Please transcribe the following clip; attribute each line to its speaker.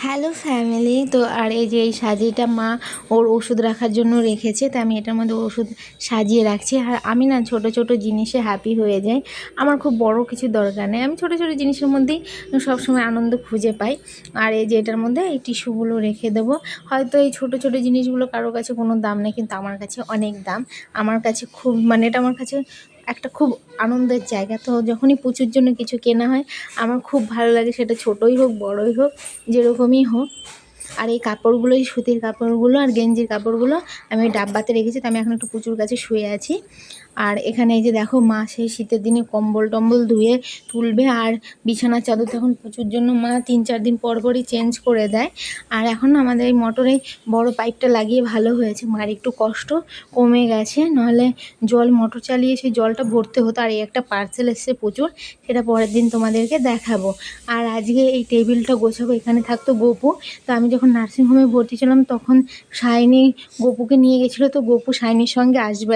Speaker 1: Hello family. তো আর এই যে এই সাজিটা মা ওর ওষুধ রাখার জন্য রেখেছে, তো আমি এটার মধ্যে ওষুধ সাজিয়ে রাখছি। আর আমি না ছোট ছোট জিনিসে হ্যাপি হয়ে যাই, আমার খুব বড় কিছু দরকার নেই, আমি ছোট ছোট জিনিসের মধ্যেই সবসময় আনন্দ খুঁজে পাই। আর এই যে এটার মধ্যে এই টিস্যুগুলো রেখে দেবো। হয়তো এই ছোট ছোট জিনিসগুলো কারো কাছে কোনো দাম নেই, কিন্তু আমার কাছে অনেক দাম। আমার কাছে খুব এটা আমার কাছে একটা খুব আনন্দের জায়গা। তো যখনই পুচুর জন্য কিছু কেনা হয় আমার খুব ভালো লাগে, সেটা ছোটোই হোক বড়োই হোক যেরকমই হোক। আর এই কাপড়গুলো, এই সুতির কাপড়গুলো আর গেঞ্জির কাপড়গুলো আমি ওই ডাব্বাতে রেখেছি। তো আমি এখন একটু পুচুর কাছে শুয়ে আছি। আর এখানে এই যে দেখো মা সেই শীতের দিনে কম্বল টম্বল ধুয়ে তুলবে, আর বিছানার চাদর তখন পুচুর জন্য মা 3-4 দিন পর পরই চেঞ্জ করে দেয়। আর এখন আমাদের এই মোটরে বড় পাইপটা লাগিয়ে ভালো হয়েছে, মার একটু কষ্ট কমে গেছে, নাহলে জল মোটর চালিয়ে সেই জলটা ভরতে হতো। আর এই একটা পার্সেল এসছে প্রচুর, সেটা পরের দিন তোমাদেরকে দেখাবো। আর আজকে এই টেবিলটা গোছাবো, এখানে থাকতো গপু। তো আমি যখন নার্সিংহোমে ভর্তি ছিলাম তখন সায়নী গপুকে নিয়ে গেছিলো, তো গপু সায়নীর সঙ্গে আসবে।